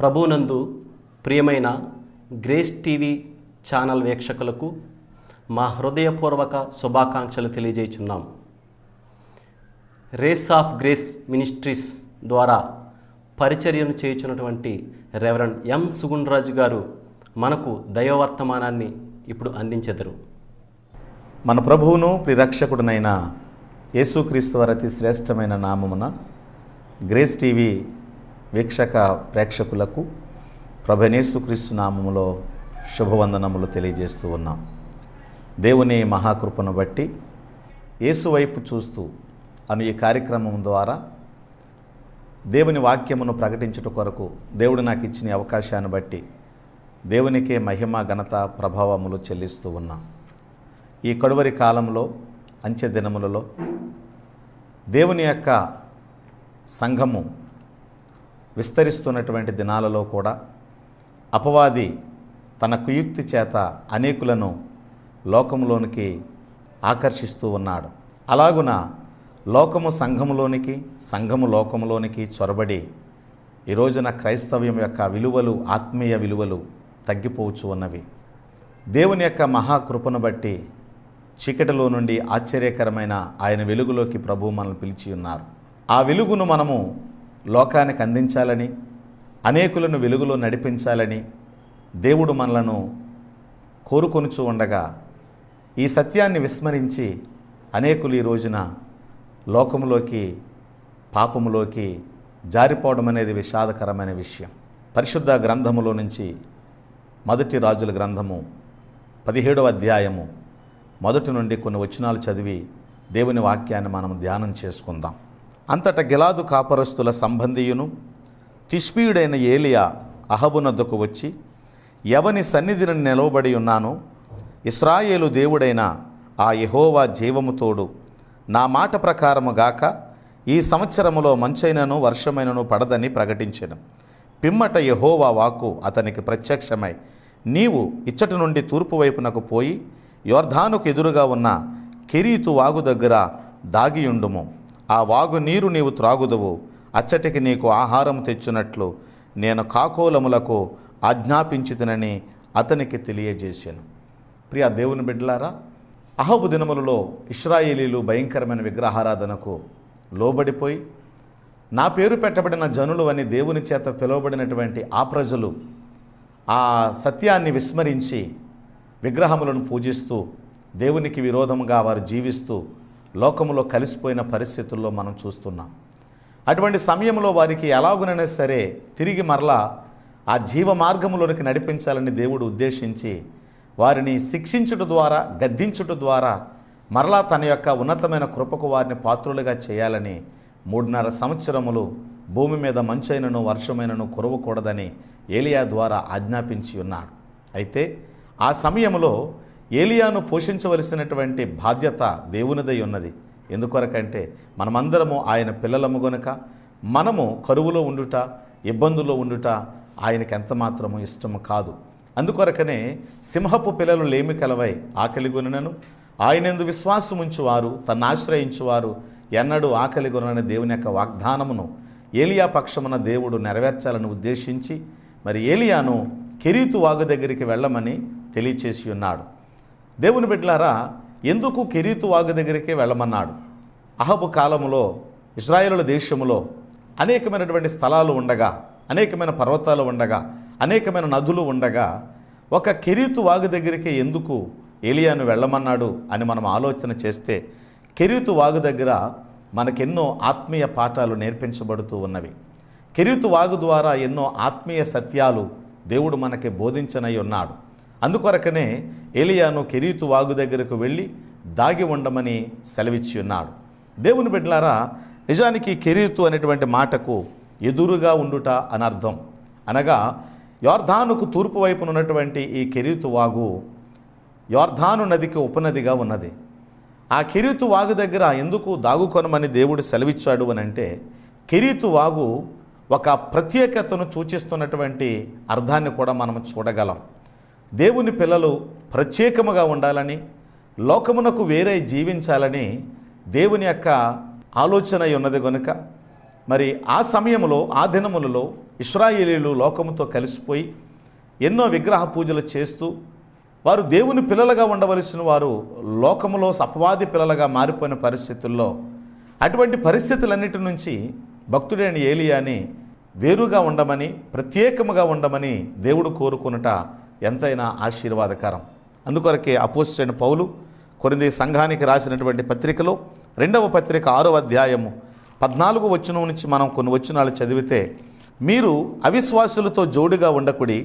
ప్రభునందు ప్రియమైన grace TV channel వీక్షకులకు మా హృదయపూర్వక శుభాకాంక్షలు తెలియజేస్తున్నాం. రేస్ ఆఫ్ గ్రేస్ మినిస్ట్రీస్ ద్వారా పరిచర్యను చేయుచున్నటువంటి రెవరెండ్ ఎం సుగుణరాజు గారు మనకు దైవవర్తమానాన్ని ఇప్పుడు అందించెదరు. మన ప్రభువును ప్రిరక్షకుడునైన యేసుక్రీస్తు వారి అతి శ్రేష్టమైన నామమున గ్రేస్ టీవీ వీక్షక ప్రేక్షకులకు ప్రభువైన యేసుక్రీస్తు నామములో శుభవందనములు తెలియజేస్తూ ఉన్నాం. దేవుని మహాకృపను బట్టి యేసు వైపు చూస్తూ అను ఈ కార్యక్రమం ద్వారా దేవుని వాక్యమును ప్రకటించుట కొరకు దేవుడు నాకు ఇచ్చిన అవకాశాన్ని బట్టి దేవునికే మహిమ ఘనత ప్రభావములు చెల్లిస్తూ ఉన్నాం. ఈ కడువరి కాలంలో అంచె దినములలో దేవుని యొక్క సంఘము విస్తరిస్తున్నటువంటి దినాలలో కూడా అపవాది తన కుయుక్తి చేత అనేకులను లోకములోనికి ఆకర్షిస్తూ ఉన్నాడు. అలాగున లోకము సంఘములోనికి, సంఘము లోకములోనికి చొరబడి ఈ రోజున క్రైస్తవ్యం యొక్క విలువలు, ఆత్మీయ విలువలు తగ్గిపోవచ్చు ఉన్నవి. దేవుని యొక్క మహాకృపను బట్టి చీకటిలో నుండి ఆశ్చర్యకరమైన ఆయన వెలుగులోకి ప్రభువు మనల్ని పిలిచి ఉన్నారు. ఆ వెలుగును మనము లోకానికి అందించాలని, అనేకులను వెలుగులో నడిపించాలని దేవుడు మనలను కోరుకొనుచూ ఉండగా ఈ సత్యాన్ని విస్మరించి అనేకులు ఈ రోజున లోకములోకి, పాపములోకి జారిపోవడం అనేది విషాదకరమైన విషయం. పరిశుద్ధ గ్రంథములో నుంచి మొదటి రాజుల గ్రంథము 17వ అధ్యాయము మొదటి నుండి కొన్ని వచనాలు చదివి దేవుని వాక్యాన్ని మనం ధ్యానం చేసుకుందాం. అంతటా గిలాదు కాపరస్తుల సంబంధియును తిష్బీయుడైన ఏలియా అహబునద్దకు వచ్చి, ఎవని సన్నిధిని నిలవబడి ఉన్నానో ఇశ్రాయేలు దేవుడైన ఆ యెహోవా జీవము తోడు, నా మాట ప్రకారము గాక ఈ సంవత్సరములో మంచైనను వర్షమైనను పడదని ప్రకటించెను. పిమ్మట యెహోవా వాక్కు అతనికి ప్రత్యక్షమై, నీవు ఇచ్చటి నుండి తూర్పు వైపునకు పోయి యొర్దానుకు ఎదురుగా ఉన్న కెరీతు వాగు దగ్గర దాగియుండుము. ఆ వాగు నీరు నీవు త్రాగుదువు. అచ్చటికి నీకు ఆహారం తెచ్చునట్లు నేను కాకోలములకు ఆజ్ఞాపించితినని అతనికి తెలియజేశాను. ప్రియ దేవుని బిడ్డలారా, అహబు దినములలో ఇశ్రాయేలీలు భయంకరమైన విగ్రహారాధనకు లోబడిపోయి నా పేరు పెట్టబడిన జనులు అని దేవుని చేత పిలువబడినటువంటి ఆ ప్రజలు ఆ సత్యాన్ని విస్మరించి విగ్రహములను పూజిస్తూ దేవునికి విరోధముగా వారు జీవిస్తూ లోకములో కలిసిపోయిన పరిస్థితుల్లో మనం చూస్తున్నాం. అటువంటి సమయంలో వారికి ఎలాగునైనా సరే తిరిగి మరలా ఆ జీవ మార్గములోనికి నడిపించాలని దేవుడు ఉద్దేశించి వారిని శిక్షించుట ద్వారా, గద్దించుట ద్వారా మరలా తన యొక్క ఉన్నతమైన కృపకు వారిని పాత్రులుగా చేయాలని 3.5 సంవత్సరములు భూమి మీద మంచైనను వర్షమైనను కురవకూడదని ఏలియా ద్వారా ఆజ్ఞాపించి ఉన్నాడు. అయితే ఆ సమయంలో ఏలియాను పోషించవలసినటువంటి బాధ్యత దేవునిదై ఉన్నది. ఎందుకొరకంటే మనమందరము ఆయన పిల్లలము గనుక మనము కరువులో ఉండుట, ఇబ్బందుల్లో ఉండుట ఆయనకి ఎంత మాత్రము ఇష్టము కాదు. అందుకొరకనే సింహపు పిల్లలు లేమి కలవై ఆకలిగొనను, ఆయనందు విశ్వాసముంచువారు, తన్ను ఆశ్రయించువారు ఎన్నడూ ఆకలిగొనని దేవుని యొక్క వాగ్దానమును ఏలియా పక్షమున దేవుడు నెరవేర్చాలని ఉద్దేశించి మరి ఏలియాను కెరీతు వాగు దగ్గరికి వెళ్ళమని తెలియచేసి ఉన్నాడు. దేవుని బిడ్డలారా, ఎందుకు కెరీతు వాగు దగ్గరికే వెళ్ళమన్నాడు? అహబు కాలములో ఇశ్రాయేలు దేశములో అనేకమైనటువంటి స్థలాలు ఉండగా, అనేకమైన పర్వతాలు ఉండగా, అనేకమైన నదులు ఉండగా ఒక కెరీతు వాగు దగ్గరికి ఎందుకు ఏలియాను వెళ్ళమన్నాడు అని మనం ఆలోచన చేస్తే, కెరీతు వాగు దగ్గర మనకెన్నో ఆత్మీయ పాఠాలు నేర్పించబడుతూ ఉన్నవి. కెరీతు వాగు ద్వారా ఎన్నో ఆత్మీయ సత్యాలు దేవుడు మనకి బోధించనై ఉన్నాడు. అందుకొరకనే ఏలియాను కెరీతు వాగు దగ్గరకు వెళ్ళి దాగి ఉండమని సెలవిచ్చి ఉన్నాడు. దేవుని బిడ్డలారా, నిజానికి కెరీతు అనేటువంటి మాటకు ఎదురుగా ఉండుట అని అర్థం. అనగా యొర్దానుకు తూర్పు వైపున ఉన్నటువంటి ఈ కెరీతు వాగు యొర్దాను నదికి ఉపనదిగా ఉన్నది. ఆ కెరీతు వాగు దగ్గర ఎందుకు దాగుకొనమని దేవుడు సెలవిచ్చాడు అని అంటే, కెరీతు వాగు ఒక ప్రత్యేకతను సూచిస్తున్నటువంటి అర్థాన్ని కూడా మనం చూడగలం. దేవుని పిల్లలు ప్రత్యేకముగా ఉండాలని, లోకమునకు వేరే జీవించాలని దేవుని యొక్క ఆలోచన ఉన్నది కనుక మరి ఆ సమయంలో, ఆ దినములలో ఇశ్రాయేలీలు లోకముతో కలిసిపోయి ఎన్నో విగ్రహ పూజలు చేస్తూ వారు దేవుని పిల్లలుగా ఉండవలసిన వారు లోకములో అపవాది పిల్లలుగా మారిపోయిన పరిస్థితుల్లో అటువంటి పరిస్థితులన్నిటి నుంచి భక్తుడైన ఏలియాని వేరుగా ఉండమని, ప్రత్యేకముగా ఉండమని దేవుడు కోరుకొనుట ఎంతైనా ఆశీర్వాదకరం. అందుకొరకే అపోస్తలుడైన పౌలు కొరింథీ సంఘానికి రాసినటువంటి పత్రికలో 2వ పత్రిక 6వ అధ్యాయము 14వ వచనం నుంచి మనం కొన్ని వచనాలు చదివితే, మీరు అవిశ్వాసులతో జోడుగా ఉండకుడి,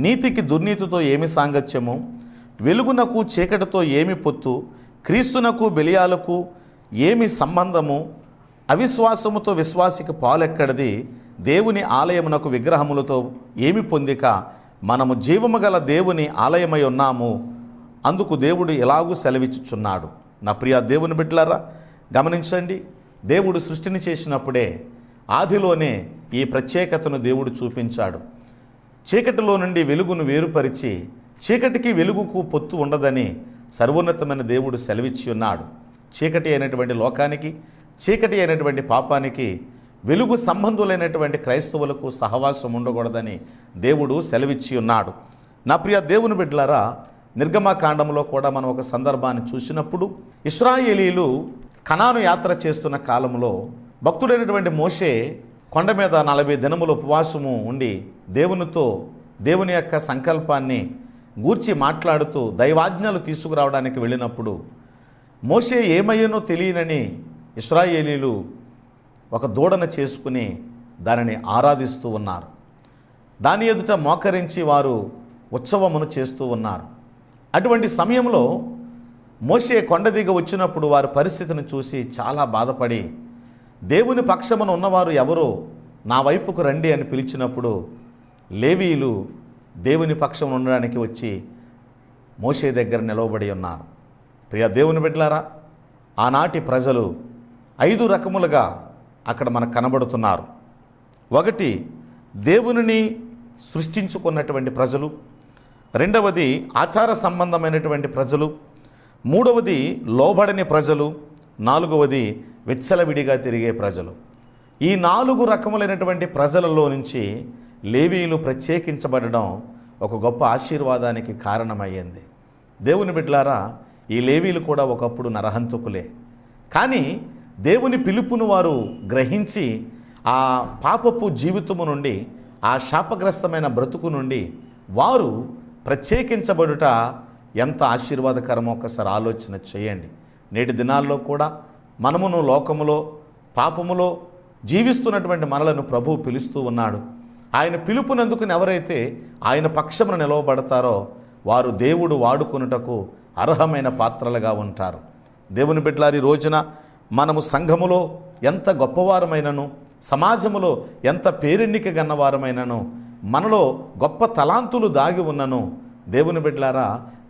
నీతికి దుర్నీతితో ఏమి సాంగత్యము, వెలుగునకు చీకటితో ఏమి పొత్తు, క్రీస్తునకు బెలియాలకు ఏమి సంబంధము, అవిశ్వాసముతో విశ్వాసికి పాలెక్కడిది, దేవుని ఆలయమునకు విగ్రహములతో ఏమి పొందిక, మనము జీవము గల దేవుని ఆలయమై ఉన్నాము, అందుకు దేవుడు ఎలాగూ సెలవిచ్చుచున్నాడు. నా ప్రియ దేవుని బిడ్డలారా, గమనించండి, దేవుడు సృష్టిని చేసినప్పుడే ఆదిలోనే ఈ ప్రత్యేకతను దేవుడు చూపించాడు. చీకటిలో నుండి వెలుగును వేరుపరిచి చీకటికి వెలుగుకు పొత్తు ఉండదని సర్వోన్నతమైన దేవుడు సెలవిచ్చి ఉన్నాడు. చీకటి అయినటువంటి లోకానికి, చీకటి అయినటువంటి పాపానికి, వెలుగు సంబంధులైనటువంటి క్రైస్తవులకు సహవాసం ఉండకూడదని దేవుడు సెలవిచ్చి ఉన్నాడు. నా ప్రియ దేవుని బిడ్డలారా, నిర్గమకాండంలో కూడా మనం ఒక సందర్భాన్ని చూసినప్పుడు ఇశ్రాయేలీలు కనాను యాత్ర చేస్తున్న కాలంలో భక్తుడైనటువంటి మోషే కొండ మీద 40 దినములు ఉపవాసము ఉండి దేవునితో దేవుని యొక్క సంకల్పాన్ని గూర్చి మాట్లాడుతూ దైవాజ్ఞలు తీసుకురావడానికి వెళ్ళినప్పుడు మోషే ఏమయ్యనో తెలియనని ఇశ్రాయేలీలు ఒక దూడను చేసుకుని దానిని ఆరాధిస్తూ ఉన్నారు. దాని ఎదుట మోకరించి వారు ఉత్సవమును చేస్తూ ఉన్నారు. అటువంటి సమయంలో మోషే కొండ దిగ వచ్చినప్పుడు వారి పరిస్థితిని చూసి చాలా బాధపడి, దేవుని పక్షమున ఉన్నవారు ఎవరో నా వైపుకు రండి అని పిలిచినప్పుడు లేవీయులు దేవుని పక్షం ఉండడానికి వచ్చి మోషే దగ్గర నిలవబడి ఉన్నారు. ప్రియ దేవుని బిడ్డలారా, ఆనాటి ప్రజలు 5 రకములుగా అక్కడ మనకు కనబడుతున్నారు. ఒకటి, దేవునిని సృష్టించుకున్నటువంటి ప్రజలు. రెండవది, ఆచార సంబంధమైనటువంటి ప్రజలు. మూడవది, లోబడని ప్రజలు. నాలుగవది, విచ్చలవిడిగా తిరిగే ప్రజలు. ఈ 4 రకములైనటువంటి ప్రజలలో నుంచి లేవీయులు ప్రత్యేకించబడడం ఒక గొప్ప ఆశీర్వాదానికి కారణమయ్యింది. దేవుని బిడ్డలారా, ఈ లేవీయులు కూడా ఒకప్పుడు నరహంతకులే. కానీ దేవుని పిలుపును వారు గ్రహించి ఆ పాపపు జీవితము నుండి, ఆ శాపగ్రస్తమైన బ్రతుకు నుండి వారు ప్రత్యేకించబడుట ఎంత ఆశీర్వాదకరమో ఒకసారి ఆలోచన చేయండి. నేటి దినాల్లో కూడా మనమును లోకములో పాపములో జీవిస్తున్నటువంటి మనలను ప్రభువు పిలుస్తూ ఉన్నాడు. ఆయన పిలుపునందుకుని ఎవరైతే ఆయన పక్షమున నిలవబడతారో వారు దేవుడు వాడుకొనుటకు అర్హమైన పాత్రలుగా ఉంటారు. దేవుని బిడ్డలారా, ఈ రోజున మనము సంఘములో ఎంత గొప్పవారమైనను, సమాజములో ఎంత పేరెన్నిక గన్నవారమైనను, మనలో గొప్ప తలాంతులు దాగి ఉన్నను, దేవుని బిడ్డలారా,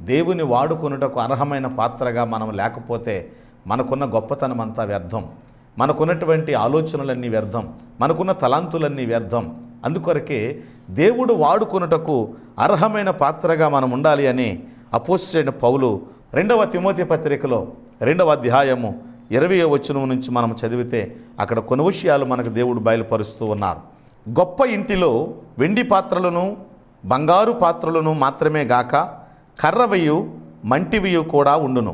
దేవుని వాడుకొనుటకు అర్హమైన పాత్రగా మనం లేకపోతే మనకున్న గొప్పతనం అంతా వ్యర్థం, మనకున్నటువంటి ఆలోచనలన్నీ వ్యర్థం, మనకున్న తలాంతులన్నీ వ్యర్థం. అందుకొరకే దేవుడు వాడుకొనుటకు అర్హమైన పాత్రగా మనం ఉండాలి అని అపోస్తలుడైన పౌలు 2వ తిమోతి పత్రికలో 2వ అధ్యాయము 20వ వచనం నుంచి మనం చదివితే అక్కడ కొన్ని విషయాలు మనకు దేవుడు బయలుపరుస్తూ ఉన్నారు. గొప్ప ఇంటిలో వెండి పాత్రలను బంగారు పాత్రలను మాత్రమే గాక కర్రవియు మంటివియు కూడా ఉండును.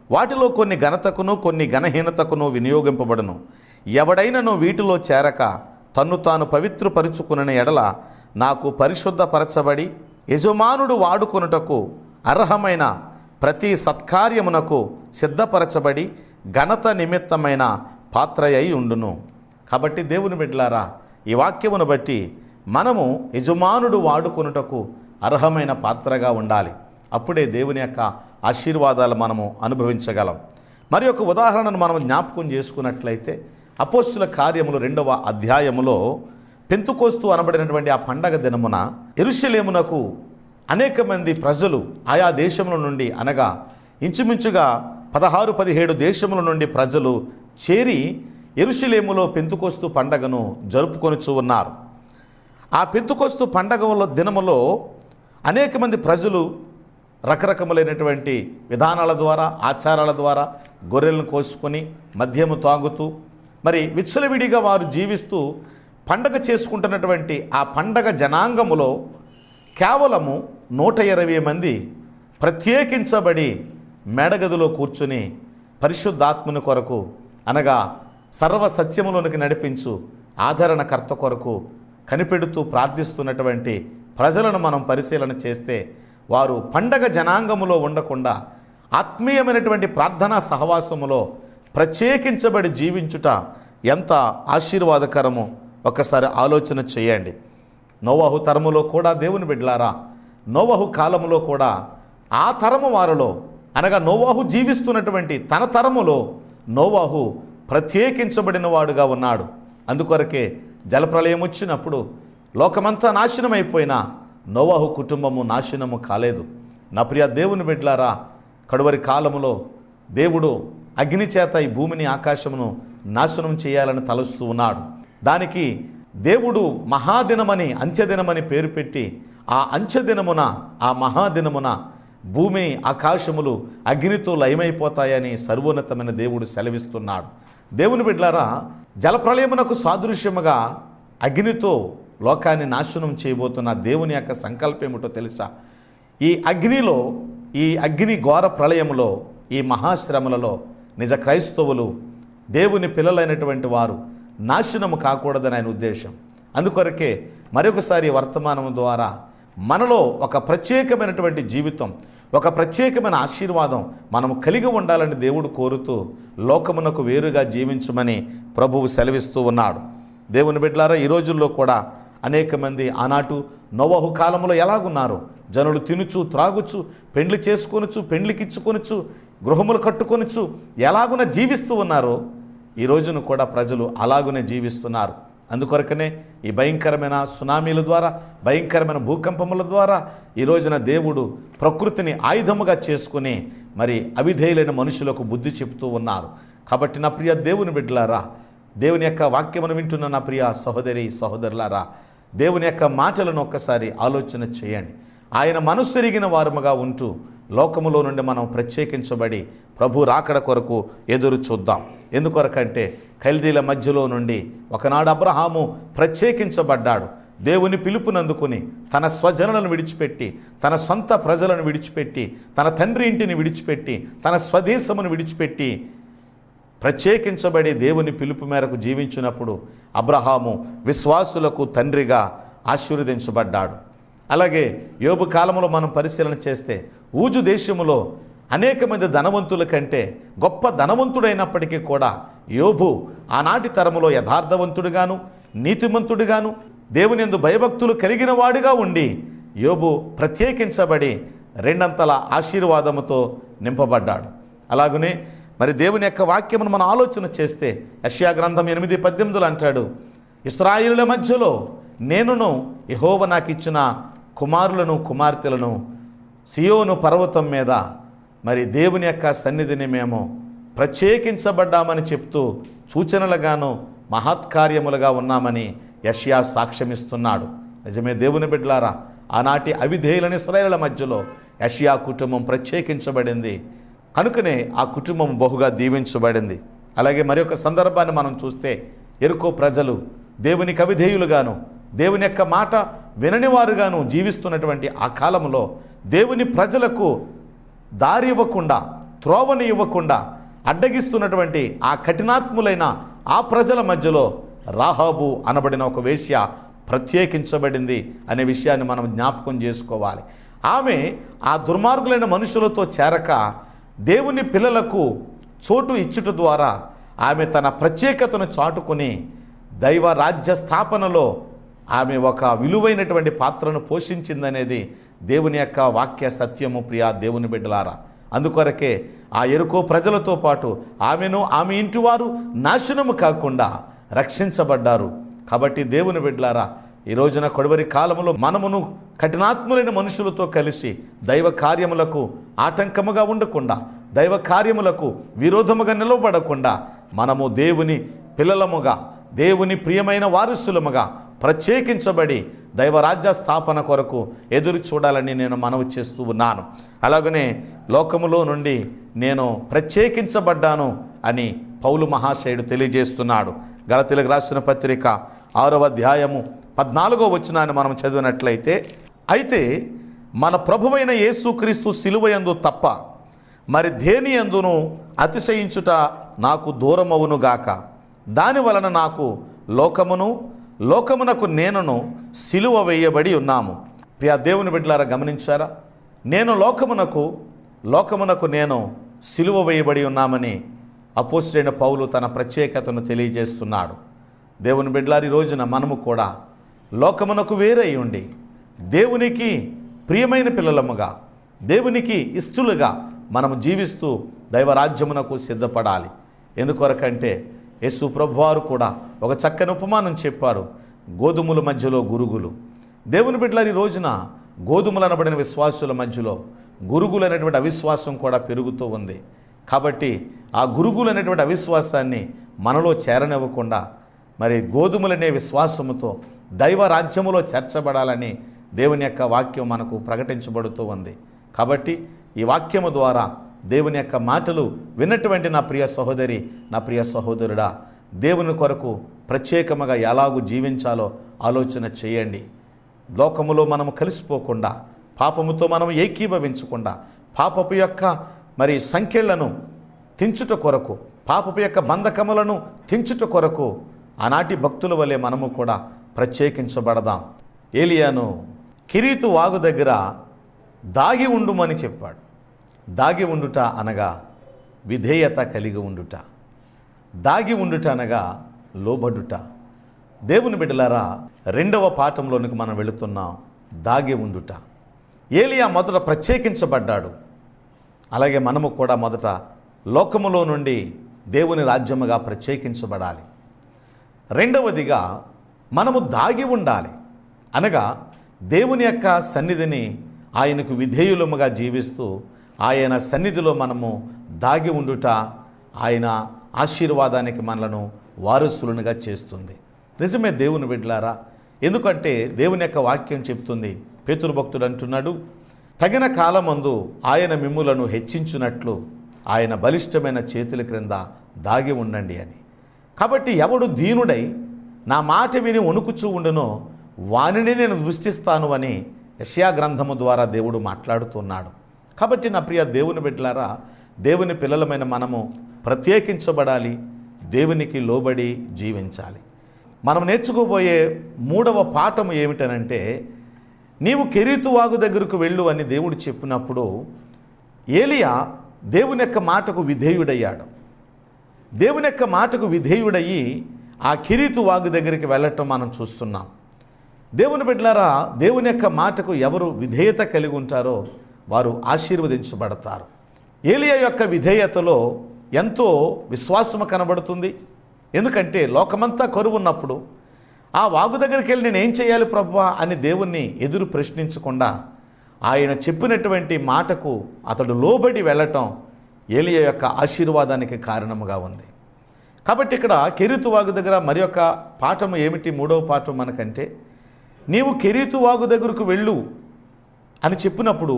వాటిలో కొన్ని ఘనతకును కొన్ని ఘనహీనతకును వినియోగింపబడును. ఎవడైనను వీటిలో చేరక తన్ను తాను పవిత్రపరుచుకున్న ఎడల నాకు పరిశుద్ధపరచబడి యజమానుడు వాడుకొనుటకు అర్హమైన ప్రతి సత్కార్యమునకు సిద్ధపరచబడి ఘనత నిమిత్తమైన పాత్ర అయి ఉండును. కాబట్టి దేవుని బిడ్డలారా, ఈ వాక్యమును బట్టి మనము యజమానుడు వాడుకొనుటకు అర్హమైన పాత్రగా ఉండాలి. అప్పుడే దేవుని యొక్క ఆశీర్వాదాలు మనము అనుభవించగలం. మరి ఒక ఉదాహరణను మనం జ్ఞాపకం చేసుకున్నట్లయితే అపోస్తుల కార్యములు 2వ అధ్యాయములో పెంతుకోస్తు అనబడినటువంటి ఆ పండగ దినమున యెరూషలేమునకు అనేక మంది ప్రజలు ఆయా దేశముల నుండి, అనగా ఇంచుమించుగా 16-17 దేశముల నుండి ప్రజలు చేరి యెరూషలేములో పెంతుకోస్తు పండగను జరుపుకొనుచూ ఉన్నారు. ఆ పెంతుకోస్తు పండగ దినములో అనేక మంది ప్రజలు రకరకములైనటువంటి విధానాల ద్వారా, ఆచారాల ద్వారా గొర్రెలను కోసుకొని మద్యము తాగుతూ మరి విచ్చలవిడిగా వారు జీవిస్తూ పండగ చేసుకుంటున్నటువంటి ఆ పండగ జనాంగములో కేవలము 120 మంది ప్రత్యేకించబడి మేడగదిలో కూర్చుని పరిశుద్ధాత్మని కొరకు, అనగా సర్వ సత్యములోనికి నడిపించు ఆదరణకర్త కొరకు కనిపెడుతూ ప్రార్థిస్తున్నటువంటి ప్రజలను మనం పరిశీలన చేస్తే, వారు పండగ జనాంగములో ఉండకుండా ఆత్మీయమైనటువంటి ప్రార్థనా సహవాసములో ప్రత్యేకించబడి జీవించుట ఎంత ఆశీర్వాదకరమో ఒకసారి ఆలోచన చేయండి. నోవహు తరములో కూడా దేవుని బిడ్డలారా, నోవహు కాలములో కూడా ఆ తరము వారిలో, అనగా నోవహు జీవిస్తున్నటువంటి తన తరములో నోవహు ప్రత్యేకించబడిన వాడుగా ఉన్నాడు. అందుకొరకే జలప్రళయం వచ్చినప్పుడు లోకమంతా నాశనమైపోయినా నోవహు కుటుంబము నాశనము కాలేదు. నా ప్రియ దేవుని బిడ్డలారా, కడువరి కాలములో దేవుడు అగ్ని చేత ఈ భూమిని ఆకాశమును నాశనం చేయాలని తలుస్తూ ఉన్నాడు. దానికి దేవుడు మహాదినమని, అంత్యదినమని పేరు పెట్టి ఆ అంత్యదినమున, ఆ మహాదినమున భూమి ఆకాశములు అగ్నితో లయమైపోతాయని సర్వోన్నతమైన దేవుడు సెలవిస్తున్నాడు. దేవుని బిడ్డలారా, జలప్రళయమునకు సాదృశ్యముగా అగ్నితో లోకాన్ని నాశనం చేయబోతున్న దేవుని యొక్క సంకల్పం ఏమిటో తెలుసా? ఈ అగ్నిలో, ఈ అగ్ని ఘోర ప్రళయములో, ఈ మహాశ్రమలలో నిజ క్రైస్తవులు, దేవుని పిల్లలైనటువంటి వారు నాశనము కాకూడదని ఆయన ఉద్దేశం. అందుకొరకే మరొకసారి వర్తమానం ద్వారా మనలో ఒక ప్రత్యేకమైనటువంటి జీవితం, ఒక ప్రత్యేకమైన ఆశీర్వాదం మనము కలిగి ఉండాలని దేవుడు కోరుతూ లోకమునకు వేరుగా జీవించమని ప్రభువు సెలవిస్తూ ఉన్నాడు. దేవుని బిడ్డలారా, ఈ రోజుల్లో కూడా అనేక మంది ఆనాటు నోవహు కాలంలో ఎలాగున్నారు? జనులు తినుచు, త్రాగుచు, పెండ్లి చేసుకొనుచు, పెండ్లికిచ్చుకొనుచు, గృహములు కట్టుకొనుచు ఎలాగున జీవిస్తూ ఉన్నారో ఈ రోజును కూడా ప్రజలు అలాగునే జీవిస్తున్నారు. అందుకొరకనే ఈ భయంకరమైన సునామీల ద్వారా, భయంకరమైన భూకంపముల ద్వారా ఈ రోజున దేవుడు ప్రకృతిని ఆయుధముగా చేసుకుని మరి అవిధేయులైన మనుషులకు బుద్ధి చెబుతూ ఉన్నారు. కాబట్టి నా ప్రియ దేవుని బిడ్డలారా, దేవుని యొక్క వాక్యమును వింటున్న నా ప్రియ సహోదరి సహోదరులారా, దేవుని యొక్క మాటలను ఒక్కసారి ఆలోచన చేయండి. ఆయన మనసు తిరిగిన వారముగా ఉంటూ లోకములో నుండి మనం ప్రత్యేకించబడి ప్రభు రాకడ కొరకు ఎదురు చూద్దాం. ఎందుకొరకంటే కల్దీల మధ్యలో నుండి ఒకనాడు అబ్రహాము ప్రత్యేకించబడ్డాడు. దేవుని పిలుపునందుకుని తన స్వజనులను విడిచిపెట్టి, తన సొంత ప్రజలను విడిచిపెట్టి, తన తండ్రి ఇంటిని విడిచిపెట్టి, తన స్వదేశమును విడిచిపెట్టి ప్రత్యేకించబడి దేవుని పిలుపు మేరకు జీవించినప్పుడు అబ్రహాము విశ్వాసులకు తండ్రిగా ఆశీర్వదించబడ్డాడు. అలాగే యోబు కాలంలో మనం పరిశీలన చేస్తే ఊజు దేశములో అనేక మంది ధనవంతుల కంటే గొప్ప ధనవంతుడైనప్పటికీ కూడా యోబు ఆనాటి తరములో యథార్థవంతుడిగాను, నీతిమంతుడిగాను, దేవుని యందు భయభక్తులు కలిగిన వాడిగా ఉండి యోబు ప్రత్యేకించబడి రెండంతల ఆశీర్వాదముతో నింపబడ్డాడు. అలాగనే మరి దేవుని యొక్క వాక్యమును మనం ఆలోచన చేస్తే యెషయా గ్రంథం 8:18 అంటాడు, ఇశ్రాయేలుల మధ్యలో నేనును యెహోవా నాకు ఇచ్చిన కుమారులను కుమార్తెలను సియోను పర్వతం మీద మరి దేవుని యొక్క సన్నిధిని మేము ప్రత్యేకించబడ్డామని చెప్తూ సూచనలుగాను మహత్కార్యములుగా ఉన్నామని యెషయా సాక్ష్యమిస్తున్నాడు. నిజమే దేవుని బిడ్డలారా, ఆనాటి అవిధేయులని ఇశ్రాయేలుల మధ్యలో యెషయా కుటుంబం ప్రత్యేకించబడింది. కనుకనే ఆ కుటుంబం బహుగా దీవించబడింది. అలాగే మరొక సందర్భాన్ని మనం చూస్తే యెరికో ప్రజలు దేవునికి అవిధేయులుగాను, దేవుని యొక్క మాట విననివారుగాను జీవిస్తున్నటువంటి ఆ కాలంలో దేవుని ప్రజలకు దారి ఇవ్వకుండా, త్రోవని ఇవ్వకుండా అడ్డగిస్తున్నటువంటి ఆ కఠినాత్ములైన ఆ ప్రజల మధ్యలో రాహాబు అనబడిన ఒక వేశ్య ప్రత్యేకించబడింది అనే విషయాన్ని మనం జ్ఞాపకం చేసుకోవాలి. ఆమె ఆ దుర్మార్గులైన మనుషులతో చేరక దేవుని పిల్లలకు చోటు ఇచ్చుట ద్వారా ఆమె తన ప్రత్యేకతను చాటుకుని దైవ రాజ్య స్థాపనలో ఆమె ఒక విలువైనటువంటి పాత్రను పోషించిందనేది దేవుని యొక్క వాక్య సత్యము. ప్రియా దేవుని బిడ్డలారా, అందుకొరకే ఆ యెరికో ప్రజలతో పాటు ఆమెను, ఆమె ఇంటివారు నాశనము కాకుండా రక్షించబడ్డారు. కాబట్టి దేవుని బిడ్డలారా, ఈ రోజున కొడవరి కాలములో మనమును కఠినాత్ములైన మనుషులతో కలిసి దైవ కార్యములకు ఆటంకముగా ఉండకుండా, దైవ కార్యములకు విరోధముగా నిలవబడకుండా మనము దేవుని పిల్లలముగా, దేవుని ప్రియమైన వారసులముగా ప్రత్యేకించబడి దైవరాజ్య స్థాపన కొరకు ఎదురు చూడాలని నేను మనవి చేస్తూ ఉన్నాను. అలాగనే లోకములో నుండి నేను ప్రత్యేకించబడ్డాను అని పౌలు మహాశయుడు తెలియజేస్తున్నాడు. గలతీలకు రాసిన పత్రిక 6వ అధ్యాయము 14వ వచనాన్ని మనం చదివినట్లయితే, అయితే మన ప్రభువైన యేసుక్రీస్తు సిలువయందు తప్ప మరి దేని యందును అతిశయించుట నాకు దూరమవునుగాక. దాని వలన నాకు లోకమునకు నేనును సిలువ వేయబడి ఉన్నాము. ప్రియ దేవుని బిడ్డలారా, గమనించారా? నేను లోకమునకు నేను సిలువ వేయబడి ఉన్నామని అపోస్తలుడైన పౌలు తన ప్రత్యేకతను తెలియజేస్తున్నాడు. దేవుని బిడ్డలారా, ఈ రోజున మనము కూడా లోకమునకు వేరై ఉండి దేవునికి ప్రియమైన పిల్లలముగా, దేవునికి ఇష్టలుగా మనము జీవిస్తూ దైవరాజ్యమునకు సిద్ధపడాలి. ఎందుకొరకంటే యేసు ప్రభువారు కూడా ఒక చక్కని ఉపమానం చెప్పారు. గోధుమల మధ్యలో గురుగులు. దేవుని బిడ్డలారా, ఈ రోజున గోధుమలు అనబడిన విశ్వాసుల మధ్యలో గురుగులు అనేటువంటి అవిశ్వాసం కూడా పెరుగుతూ ఉంది. కాబట్టి ఆ గురుగులు అనేటువంటి అవిశ్వాసాన్ని మనలో చేరనివ్వకుండా మరి గోధుమలనే విశ్వాసముతో దైవ రాజ్యములో చేర్చబడాలని దేవుని యొక్క వాక్యం మనకు ప్రకటించబడుతూ ఉంది. కాబట్టి ఈ వాక్యము ద్వారా దేవుని యొక్క మాటలు విన్నటువంటి నా ప్రియ సహోదరి, నా ప్రియ సహోదరుడా, దేవుని కొరకు ప్రత్యేకముగా ఎలాగూ జీవించాలో ఆలోచన చేయండి. లోకములో మనము కలిసిపోకుండా, పాపముతో మనం ఏకీభవించకుండా, పాపపు యొక్క మరి సంఖ్యలను తెంచుట కొరకు, పాపపు యొక్క బంధకములను తెంచుట కొరకు ఆనాటి భక్తుల వలె మనము కూడా ప్రత్యేకించబడదాం. ఏలియాను కిరీతు వాగు దగ్గర దాగి ఉండుమని చెప్పాడు. దాగి ఉండుట అనగా విధేయత కలిగి ఉండుట. దాగి ఉండుట అనగా లోబడుట. దేవుని బిడ్డలారా, 2వ పాఠంలోనికి మనం వెళుతున్నాం. దాగి ఉండుట. ఏలియా మొదట ప్రత్యేకించబడ్డాడు. అలాగే మనము కూడా మొదట లోకములో నుండి దేవుని రాజ్యముగా ప్రత్యేకించబడాలి. రెండవదిగా మనము దాగి ఉండాలి. అనగా దేవుని యొక్క సన్నిధిని, ఆయనకు విధేయులముగా జీవిస్తూ ఆయన సన్నిధిలో మనము దాగి ఉండుట ఆయన ఆశీర్వాదానికి మనలను వారసులునిగా చేస్తుంది. నిజమే దేవుని బిడ్డలారా, ఎందుకంటే దేవుని యొక్క వాక్యం చెప్తుంది. పేతురు భక్తుడు అంటున్నాడు, తగిన కాలమందు ఆయన మిమ్ములను హెచ్చించునట్లు ఆయన బలిష్టమైన చేతుల క్రింద దాగి ఉండండి అని. కాబట్టి ఎవడు దీనుడై నా మాట విని వణుకుచూ ఉండునో వానిని నేను దృష్టిస్తాను అని యెషయా గ్రంథము ద్వారా దేవుడు మాట్లాడుతున్నాడు. కాబట్టి నా ప్రియ దేవుని బిడ్డలారా, దేవుని పిల్లలమైన మనము ప్రత్యేకించబడాలి, దేవునికి లోబడి జీవించాలి. మనం నేర్చుకోబోయే 3వ పాఠం ఏమిటనంటే, నీవు కెరీతు వాగు దగ్గరకు వెళ్ళు అని దేవుడు చెప్పినప్పుడు ఏలియా దేవుని యొక్క మాటకు విధేయుడయ్యాడు. దేవుని యొక్క మాటకు విధేయుడయ్యి ఆ కెరీతు వాగు దగ్గరికి వెళ్ళటం మనం చూస్తున్నాం. దేవుని బిడ్డలారా, దేవుని యొక్క మాటకు ఎవరు విధేయత కలిగి ఉంటారో వారు ఆశీర్వదించబడతారు. ఏలియా యొక్క విధేయతలో ఎంతో విశ్వాసము కనబడుతుంది. ఎందుకంటే లోకమంతా కరువు ఉన్నప్పుడు ఆ వాగు దగ్గరికి వెళ్ళి నేను ఏం చేయాలి ప్రభువా అని దేవుణ్ణి ఎదురు ప్రశ్నించకుండా ఆయన చెప్పినటువంటి మాటకు అతడు లోబడి వెళ్ళటం ఏలియా యొక్క ఆశీర్వాదానికి కారణముగా ఉంది. కాబట్టి ఇక్కడ కెరీతు వాగు దగ్గర మరి ఒక పాఠం ఏమిటి? 3వ పాఠం మనకంటే, నీవు కెరీతు వాగు దగ్గరకు వెళ్ళు అని చెప్పినప్పుడు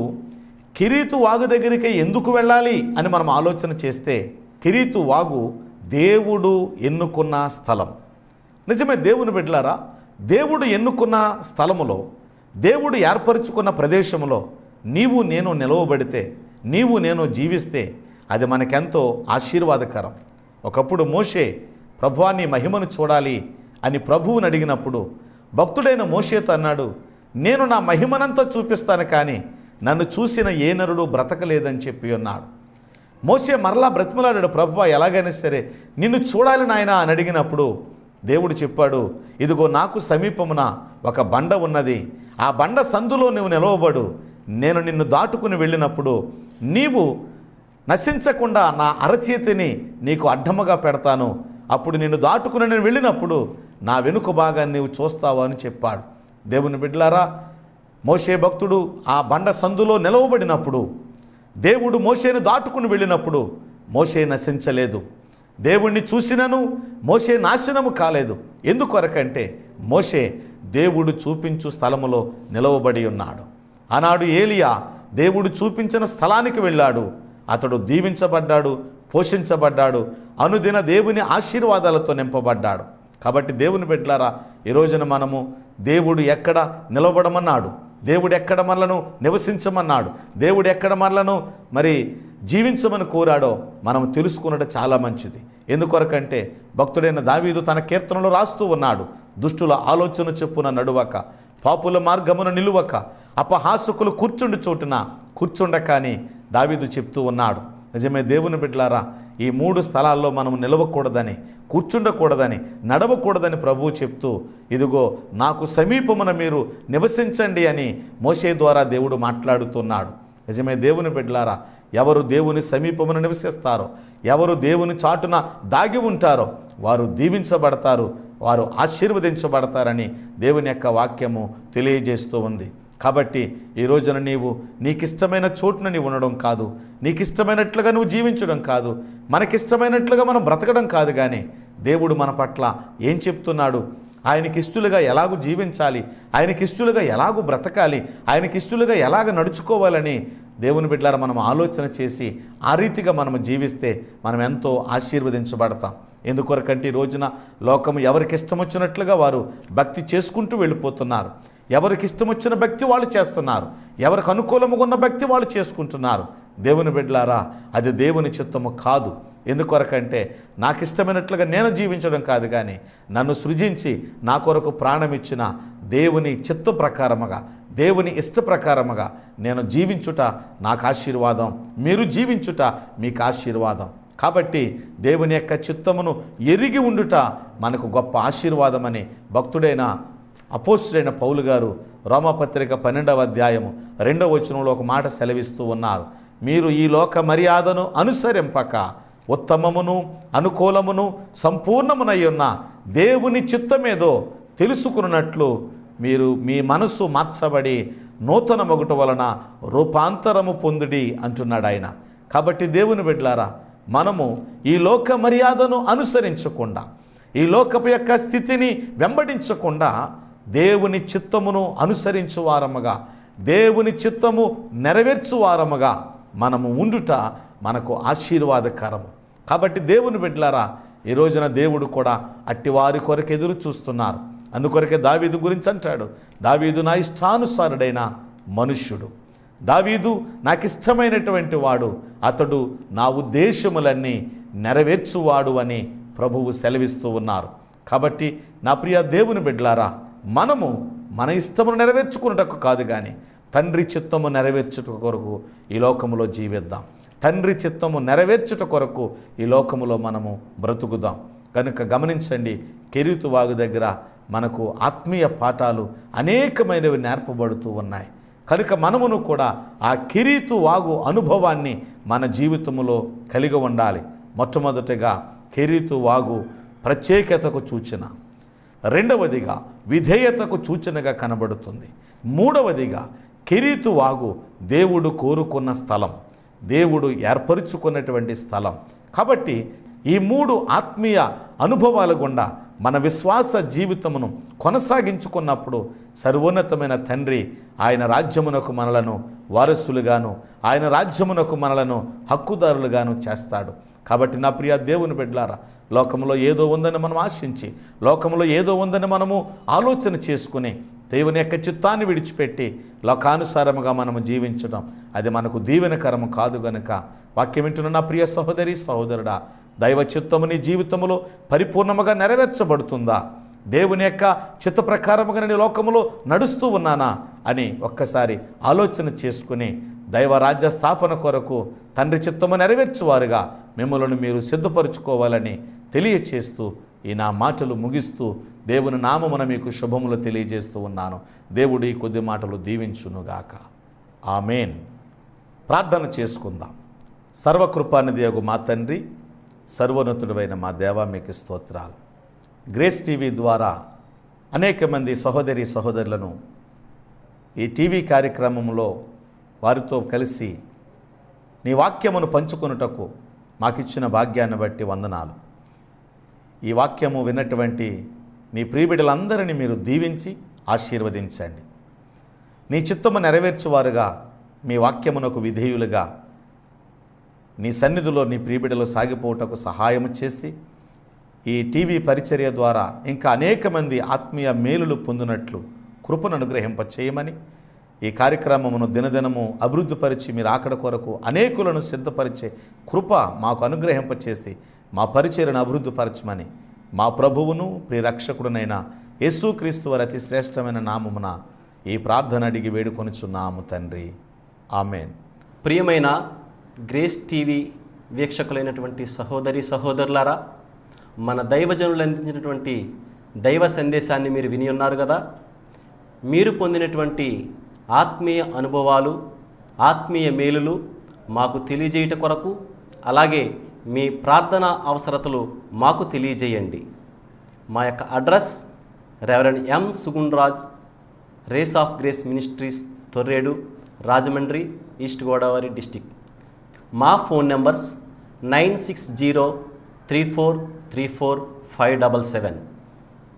కెరీతు వాగు దగ్గరికి ఎందుకు వెళ్ళాలి అని మనం ఆలోచన చేస్తే, కెరీతు వాగు దేవుడు ఎన్నుకున్న స్థలం. నిజమే దేవుని బిడ్డలారా, దేవుడు ఎన్నుకున్న స్థలములో, దేవుడు ఏర్పరచుకున్న ప్రదేశంలో నీవు నేను నిలవబడితే, నీవు నేను జీవిస్తే అది మనకెంతో ఆశీర్వాదకరం. ఒకప్పుడు మోషే ప్రభువా నీ మహిమను చూడాలి అని ప్రభువుని అడిగినప్పుడు భక్తుడైన మోషేతో అన్నాడు, నేను నా మహిమనంతా చూపిస్తాను కానీ నన్ను చూసిన ఏ నరుడు బ్రతకలేదని చెప్పి ఉన్నాడు. మోషే మరలా బ్రతిమలాడాడు, ప్రభువా ఎలాగైనా సరే నిన్ను చూడాలి నాయనా అని అడిగినప్పుడు దేవుడు చెప్పాడు, ఇదిగో నాకు సమీపమున ఒక బండ ఉన్నది, ఆ బండ సందులో నువ్వు నిలవబడు, నేను నిన్ను దాటుకుని వెళ్ళినప్పుడు నీవు నశించకుండా నా అరచేతిని నీకు అడ్డముగా పెడతాను, అప్పుడు నిన్ను దాటుకుని నేను వెళ్ళినప్పుడు నా వెనుక భాగాన్ని నీవు చూస్తావు అని చెప్పాడు. దేవుని బిడ్డలారా, మోషే భక్తుడు ఆ బండ సందులో నిలవబడినప్పుడు, దేవుడు మోషేను దాటుకుని వెళ్ళినప్పుడు మోషే నశించలేదు. దేవుణ్ణి చూసినను మోషే నాశనము కాలేదు. ఎందుకొరకంటే మోషే దేవుడు చూపించు స్థలములో నిలవబడి ఉన్నాడు. ఆనాడు ఏలియా దేవుడు చూపించిన స్థలానికి వెళ్ళాడు. అతడు దీవించబడ్డాడు, పోషించబడ్డాడు, అనుదిన దేవుని ఆశీర్వాదాలతో నింపబడ్డాడు. కాబట్టి దేవుని బిడ్డలారా, ఈ రోజున మనము దేవుడు ఎక్కడ నిలబడమన్నాడు, దేవుడు ఎక్కడ మనలను నివసించమన్నాడు, దేవుడు ఎక్కడ మనలను మరి జీవించమని కోరాడో మనం తెలుసుకున్నట్టు చాలా మంచిది. ఎందుకొరకంటే భక్తుడైన దావీదు తన కీర్తనలో రాస్తూ ఉన్నాడు, దుష్టుల ఆలోచన చెప్పున నడువక, పాపుల మార్గమున నిలువక, అపహాసకులు కూర్చుండి చోటున కూర్చుండక అని దావీదు చెప్తూ ఉన్నాడు. నిజమే దేవుని బిడ్డలారా, ఈ 3 స్థలాల్లో మనం నిలవకూడదని, కూర్చుండకూడదని, నడవకూడదని ప్రభువు చెప్తూ, ఇదిగో నాకు సమీపమున మీరు నివసించండి అని మోషే ద్వారా దేవుడు మాట్లాడుతున్నాడు. నిజమే దేవుని బిడ్డలారా, ఎవరు దేవుని సమీపమున నివసిస్తారో, ఎవరు దేవుని చాటున దాగి ఉంటారో వారు దీవించబడతారు, వారు ఆశీర్వదించబడతారని దేవుని యొక్క వాక్యము తెలియజేస్తూ ఉంది. కాబట్టి ఈ రోజున నీకిష్టమైన చోటున నీవు ఉండడం కాదు, నీకిష్టమైనట్లుగా నువ్వు జీవించడం కాదు, మనకిష్టమైనట్లుగా మనం బ్రతకడం కాదు, కానీ దేవుడు మన పట్ల ఏం చెప్తున్నాడు, ఆయనకిష్టులుగా ఎలాగూ జీవించాలి, ఆయనకిష్టులుగా ఎలాగూ బ్రతకాలి, ఆయనకిష్టులుగా ఎలాగ నడుచుకోవాలని దేవుని బిడ్డలారా మనం ఆలోచన చేసి ఆ రీతిగా మనం జీవిస్తే మనం ఎంతో ఆశీర్వదించబడతాం. ఎందుకొరకంటే ఈ రోజున లోకము ఎవరికి ఇష్టం వచ్చినట్లుగా వారు భక్తి చేసుకుంటూ వెళ్ళిపోతున్నారు. ఎవరికి ఇష్టం వచ్చిన భక్తి వాళ్ళు చేస్తున్నారు, ఎవరికి అనుకూలముగా ఉన్న భక్తి వాళ్ళు చేసుకుంటున్నారు. దేవుని బిడ్డలారా, అది దేవుని చిత్తము కాదు. ఎందుకొరకంటే నాకు ఇష్టమైనట్లుగా నేను జీవించడం కాదు, కానీ నన్ను సృజించి నా కొరకు ప్రాణం ఇచ్చిన దేవుని చిత్త ప్రకారముగా, దేవుని ఇష్ట ప్రకారముగా నేను జీవించుట నాకు ఆశీర్వాదం, మీరు జీవించుట మీకు ఆశీర్వాదం. కాబట్టి దేవుని యొక్క చిత్తమును ఎరిగి ఉండుట మనకు గొప్ప ఆశీర్వాదమని భక్తుడైన అపోస్తలుడైన పౌలు గారు రోమాపత్రిక 12వ అధ్యాయము 2వ వచనంలో ఒక మాట సెలవిస్తూ ఉన్నారు. మీరు ఈ లోక మర్యాదను అనుసరింపక ఉత్తమమును అనుకూలమును సంపూర్ణమునై ఉన్న దేవుని చిత్తమేదో తెలుసుకున్నట్లు మీరు మీ మనస్సు మార్చబడి నూతన మొగుట వలన రూపాంతరము పొందుడి అంటున్నాడు ఆయన. కాబట్టి దేవుని బిడ్డలారా, మనము ఈ లోక మర్యాదను అనుసరించకుండా, ఈ లోకపు యొక్క స్థితిని వెంబడించకుండా దేవుని చిత్తమును అనుసరించువారముగా, దేవుని చిత్తము నెరవేర్చువారముగా మనము ఉండుట మనకు ఆశీర్వాదకరము. కాబట్టి దేవుని బిడ్డలారా, ఈ రోజున దేవుడు కూడా అట్టివారి కొరకు ఎదురు చూస్తున్నారు. అందుకొరకే దావీదు గురించి అంటాడు, దావీదు నా ఇష్టానుసారుడైన మనుష్యుడు, దావీదు నాకు ఇష్టమైనటువంటి వాడు, అతడు నా ఉద్దేశములన్నీ నెరవేర్చువాడు అని ప్రభువు సెలవిస్తూ ఉన్నారు. కాబట్టి నా ప్రియ దేవుని బిడ్డలారా, మనము మన ఇష్టమును నెరవేర్చుకున్నటకు కాదు, కానీ తండ్రి చిత్తము నెరవేర్చుట కొరకు ఈ లోకములో జీవిద్దాం. తండ్రి చిత్తము నెరవేర్చుట కొరకు ఈ లోకములో మనము బ్రతుకుదాం. కనుక గమనించండి, కెరీతు వాగు దగ్గర మనకు ఆత్మీయ పాఠాలు అనేకమైనవి నేర్పబడుతూ ఉన్నాయి. కనుక మనమును కూడా ఆ కెరీతు వాగు అనుభవాన్ని మన జీవితంలో కలిగి ఉండాలి. మొట్టమొదటిగా కెరీతు వాగు ప్రత్యేకతకు సూచన, రెండవదిగా విధేయతకు సూచనగా కనబడుతుంది, మూడవదిగా కెరీతు వాగు దేవుడు కోరుకున్న స్థలం, దేవుడు ఏర్పరుచుకున్నటువంటి స్థలం. కాబట్టి ఈ 3 ఆత్మీయ అనుభవాల గుండా మన విశ్వాస జీవితమును కొనసాగించుకున్నప్పుడు సర్వోన్నతమైన తండ్రి ఆయన రాజ్యమునకు మనలను వారసులుగాను, ఆయన రాజ్యమునకు మనలను హక్కుదారులుగాను చేస్తాడు. కాబట్టి నా ప్రియ దేవుని బిడ్డలారా, లోకంలో ఏదో ఉందని మనం ఆశించి, లోకంలో ఏదో ఉందని మనము ఆలోచన చేసుకుని దేవుని యొక్క చిత్తాన్ని విడిచిపెట్టి లోకానుసారముగా మనము జీవించడం అది మనకు దీవెనకరము కాదు. గనుక వాక్యం వింటున్న నా ప్రియ సహోదరి సహోదరుడా, దైవ చిత్తము నీ జీవితంలో పరిపూర్ణముగా నెరవేర్చబడుతుందా? దేవుని యొక్క చిత్త ప్రకారముగా నేను లోకములో నడుస్తూ ఉన్నానా అని ఒక్కసారి ఆలోచన చేసుకుని దైవరాజ్య స్థాపన కొరకు తండ్రి చిత్తము నెరవేర్చువారుగా మిమ్మల్ని మీరు సిద్ధపరచుకోవాలని తెలియచేస్తూ ఈ నా మాటలు ముగిస్తూ దేవుని నామమున మీకు శుభములు తెలియజేస్తూ ఉన్నాను. దేవుడు ఈ కొద్ది మాటలు దీవించునుగాక. ఆమేన్. ప్రార్థన చేసుకుందాం. సర్వకృపానిధియగు మా తండ్రి, సర్వోన్నతుడైన మా దేవా, మీకు స్తోత్రాలు. గ్రేస్ టీవీ ద్వారా అనేక మంది సహోదరి సహోదరులను ఈ టీవీ కార్యక్రమంలో వారితో కలిసి నీ వాక్యమును పంచుకొనుటకు మాకిచ్చిన భాగ్యాన్ని బట్టి వందనాలు. ఈ వాక్యము విన్నటువంటి నీ ప్రియబిడ్డలందరినీ మీరు దీవించి ఆశీర్వదించండి. నీ చిత్తము నెరవేర్చువారుగా, మీ వాక్యమునకు విధేయులుగా నీ సన్నిధిలో నీ ప్రియబిడ్డలు సాగిపోవటకు సహాయము చేసి ఈ టీవీ పరిచర్య ద్వారా ఇంకా అనేక మంది ఆత్మీయ మేలులు పొందినట్లు కృపను అనుగ్రహింపచేయమని, ఈ కార్యక్రమమును దినదినము అభివృద్ధిపరిచి మీరు ఆకడ కొరకు అనేకులను సిద్ధపరిచే కృప మాకు అనుగ్రహింపచేసి మా పరిచర్యను అభివృద్ధిపరచమని మా ప్రభువును ప్రియరక్షకుడునైన యేసుక్రీస్తు వారి అతి శ్రేష్టమైన నామమున ఈ ప్రార్థన అడిగి వేడుకొనుచున్నాము తండ్రి. ఆమెన్. ప్రియమైన గ్రేస్ టీవీ వీక్షకులైనటువంటి సహోదరి సహోదరులారా, మన దైవజనులు అందించినటువంటి దైవ సందేశాన్ని మీరు విని ఉన్నారు కదా. మీరు పొందినటువంటి ఆత్మీయ అనుభవాలు, ఆత్మీయ మేలులు మాకు తెలియజేయుట కొరకు, అలాగే మీ ప్రార్థన అవసరతలు మాకు తెలియజేయండి. మా యొక్క address reverend M Sugun Raj, rays of grace ministries, Torredu, Rajahmundry, east Godavari district. మా ఫోన్ నెంబర్స్ 9603434577.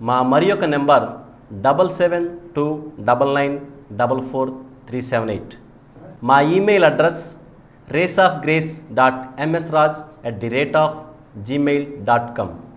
మా మరి యొక్క నెంబర్ 7729944378. మా ఈమెయిల్ అడ్రస్ raceofgrace.msraj@gmail.com.